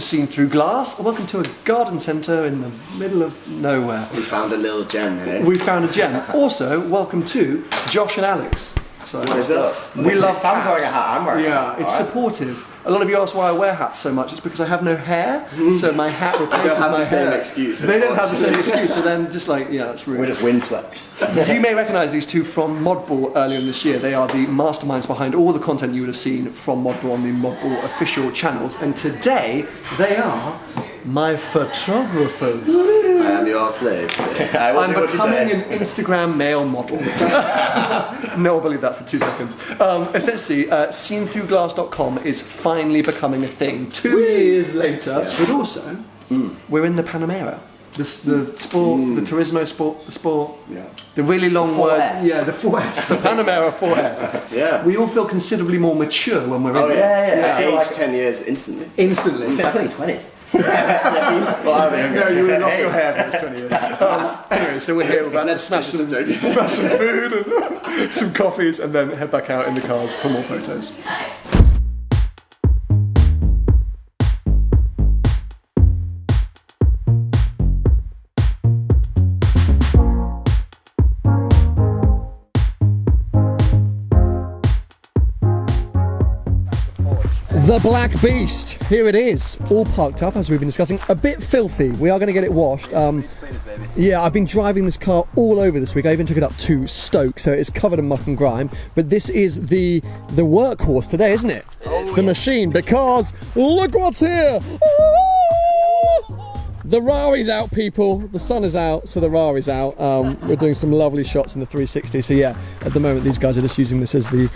to Seen Through Glass. Welcome to a garden centre in the middle of nowhere. We found a little gem here. We found a gem. Also, welcome to Josh and Alex. So, What is up? we love Sam's hats. wearing a hat, I'm wearing a Yeah, hat. it's Alright. supportive. A lot of you ask why I wear hats so much. It's because I have no hair, so my hat replaces have my the same hair. excuse, They don't have the same unfortunately. excuse, so then just like, yeah, that's We're rude. just windswept. You may recognise these two from Modball earlier in this year. They are the masterminds behind all the content you would have seen from Modball on the Modball official channels. And today, they are my photographers. I am your slave. I'm becoming an Instagram male model. No one believed that for 2 seconds. Essentially, SeenThroughGlass.com is finally becoming a thing 2 years later. But also, we're in the Panamera. The sport, the Turismo sport, the sport, the really long The 4S. word, the 4S, the Panamera 4S. Yeah. We all feel considerably more mature when we're in it. yeah. I feel like 10 years instantly. Instantly. I think 20. No, you would have lost your hair for those 20 years. Anyway, so we're here, we're about to smash some food and some coffees and then head back out in the cars for more photos. The Black Beast, here it is, all parked up as we've been discussing. A bit filthy, we are going to get it washed. Yeah, I've been driving this car all over this week. I even took it up to Stoke, so it's covered in muck and grime. But this is the workhorse today, isn't it? It's the machine, because look what's here! The Rari's out, people. The sun is out, so the Rari's out. We're doing some lovely shots in the 360. So yeah, at the moment these guys are just using this as the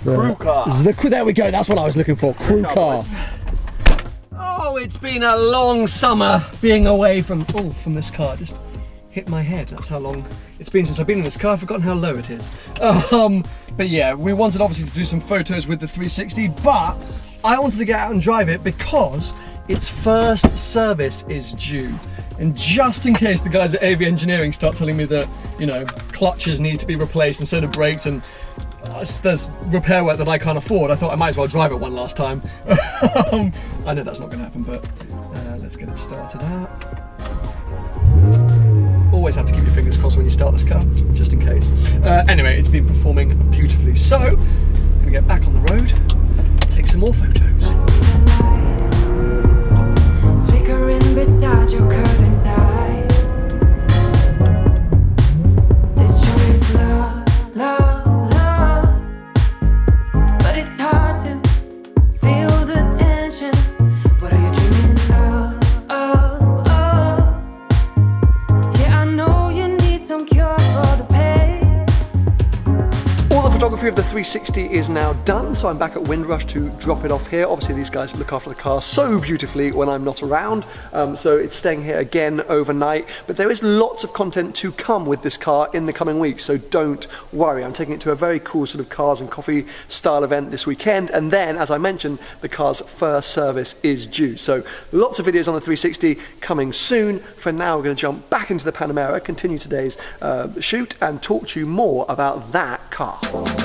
Crew car. there we go. That's what I was looking for. Crew car. Oh, it's been a long summer being away from this car. Just hit my head. That's how long it's been since I've been in this car. I've forgotten how low it is. But yeah, we wanted obviously to do some photos with the 360, but I wanted to get out and drive it because its first service is due. And just in case the guys at AV Engineering start telling me that, you know, clutches need to be replaced and so do brakes and there's repair work that I can't afford, I thought I might as well drive it one last time. I know that's not going to happen, but let's get it started up. Always have to keep your fingers crossed when you start this car, just in case. Anyway, it's been performing beautifully. So, I'm going to get back on the road, take some more photos. Flickering beside your curtain's eye. This joy is love, love, love. But it's hard to feel the tension. What are you dreaming of? Yeah, I know you need some cure for the pain. All the photography of the 360 is now done, so I'm back at Windrush to drop it off here. Obviously these guys look after the car so beautifully when I'm not around, so it's staying here again overnight. But there is lots of content to come with this car in the coming weeks, so don't worry. I'm taking it to a very cool sort of cars and coffee style event this weekend, and then, as I mentioned, the car's first service is due. So lots of videos on the 360 coming soon. For now, we're going to jump back into the Panamera, continue today's shoot, and talk to you more about that car.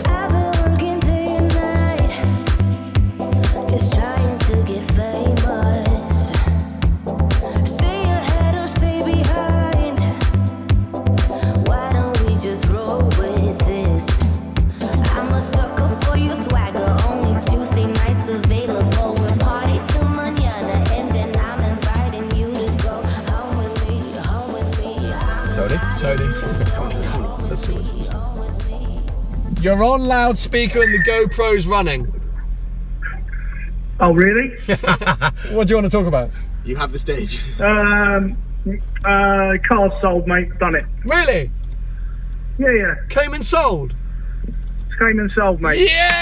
I've been working day and night, just trying to get famous. Stay ahead or stay behind. Why don't we just roll with this? I'm a sucker for your swagger. Only Tuesday nights available. We'll party till mañana, and then I'm inviting you to go home with me, home with me. Tony. Let's see what's You're on loudspeaker and the GoPro's running. Oh, really? What do you want to talk about? You have the stage. Car's sold, mate. Done it. Really? Yeah. Came and sold? Came and sold, mate. Yeah!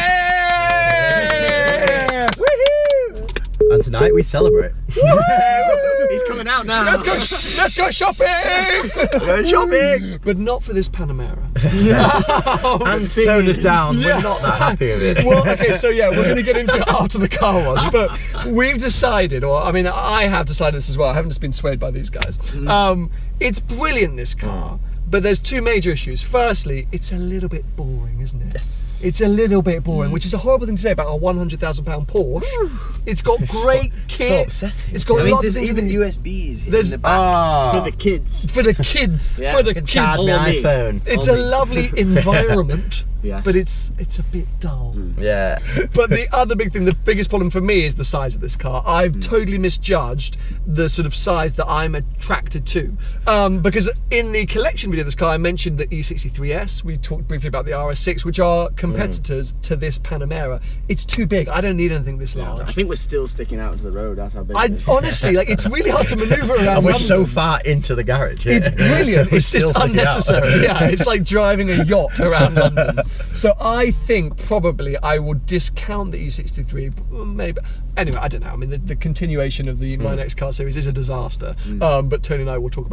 Woohoo! And tonight we celebrate. He's coming out now. Let's go shopping! Going shopping! But not for this Panamera. And tone us down. We're not that happy with it. Well, okay, so yeah, we're going to get into it after the car wash, but we've decided, or I mean, I have decided this as well. I haven't just been swayed by these guys. It's brilliant, this car, But there's two major issues. Firstly, it's a little bit boring, isn't it? Yes. It's a little bit boring, which is a horrible thing to say about a £100,000 Porsche. It's got great kit. So upsetting. It's got I mean, lots of there's things. even USBs in There's- the back for the kids. For the kids. Yeah. For the Can kids. charge my Or me. iPhone. It's a Only. lovely environment, Yes. but it's a bit dull. Yeah. But the other big thing, the biggest problem for me is the size of this car. I've totally misjudged the sort of size that I'm attracted to. Because in the collection video of this car, I mentioned the E63S. We talked briefly about the RS6, which are competitors to this Panamera. It's too big. I don't need anything this large. I think we're still sticking out into the road. That's how big I it is. honestly, like, it's really hard to maneuver around. And we're so London. far into the garage. It's brilliant. We're It's still just sticking out. unnecessary. Yeah, it's like driving a yacht around London. So I think probably I would discount the E63. Maybe. Anyway, I don't know. I mean, the continuation of the My Next Car series is a disaster. But Tony and I will talk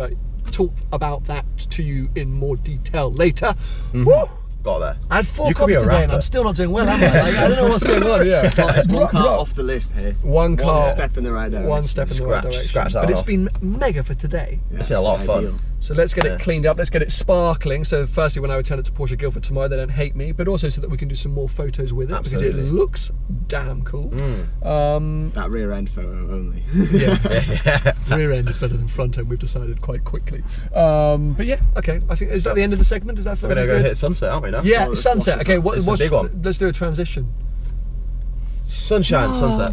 about that to you in more detail later. Woo! Got there. I had 4 You could be coffees a today and rapper. I'm still not doing well, am I? Like, I don't know what's going on. Yeah. Well, there's one car off the list here. One car. One step in the right direction. One step in the right direction. Scratch that But it's off. been mega for today. Yeah, It's been a lot of fun. ideal. So let's get Yeah. it cleaned up, let's get it sparkling. So firstly, when I return it to Porsche Guildford tomorrow, they don't hate me, but also so that we can do some more photos with it, Absolutely. because it looks damn cool. That rear end photo only. Yeah, rear end is better than front end, we've decided quite quickly. But yeah, okay, I think, is that the end of the segment? Is that We're gonna good? go hit sunset, aren't we now? Yeah, Oh, let's sunset. watch it. Okay, It's a big one. let's do a transition. Sunshine, sunset.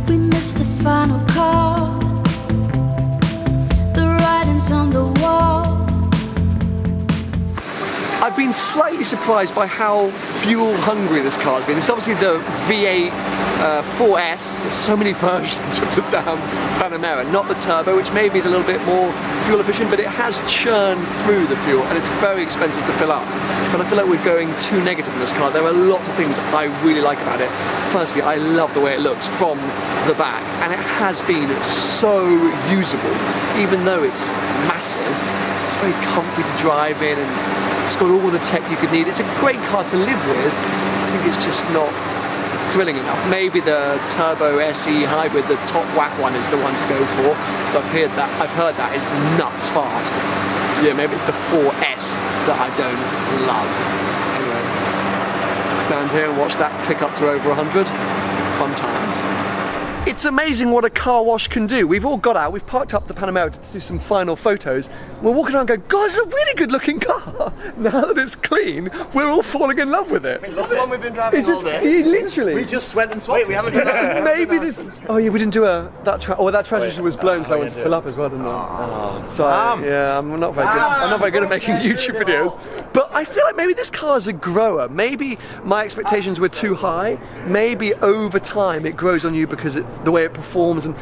We missed the final call. The writing's on the wall. I've been slightly surprised by how fuel hungry this car has been. It's obviously the V8 4S. There's so many versions of the damn Panamera, not the turbo, which maybe is a little bit more fuel efficient, but it has churned through the fuel and it's very expensive to fill up. But I feel like we're going too negative in this car. There are lots of things I really like about it. Firstly, I love the way it looks from the back, and it has been so usable, even though it's massive. It's very comfy to drive in, and it's got all the tech you could need. It's a great car to live with. I think it's just not thrilling enough. Maybe the Turbo SE Hybrid, the top whack one, is the one to go for. So I've heard that is nuts fast. So yeah, maybe it's the 4S that I don't love. Anyway, stand here and watch that click up to over 100. Fun times. It's amazing what a car wash can do. We've all got out, we've parked up the Panamera to do some final photos. We're walking around going, God, it's a really good looking car. Now that it's clean, we're all falling in love with it. Is this the one we've been driving Is this, all day? literally. We just went and swapped. Wait, we haven't done that. Maybe this. Oh yeah, we didn't do that transition was blown because I went to fill up as well, didn't I? So yeah, I'm not very good. I'm not very good at making YouTube videos. But I feel like maybe this car is a grower. Maybe my expectations were too high. Maybe over time it grows on you because the way it performs and.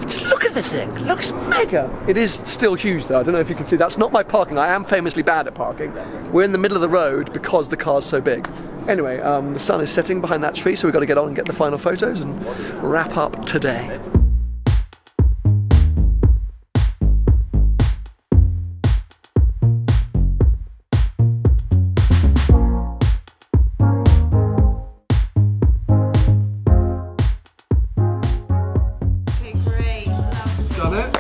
Just look at the thing. It looks mega. It is still huge though. I don't know if you can see. That's not my parking. I am famously bad at parking. We're in the middle of the road because the car's so big. Anyway, the sun is setting behind that tree, so we've got to get on and get the final photos and wrap up today. Done it.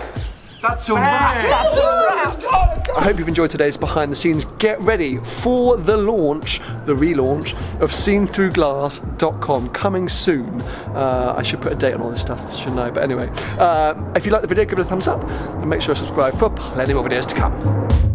That's a wrap. That's a wrap. I hope you've enjoyed today's behind the scenes. Get ready for the launch, the relaunch of SeenThroughGlass.com coming soon. I should put a date on all this stuff, shouldn't I? But anyway, if you like the video, give it a thumbs up and make sure to subscribe for plenty more videos to come.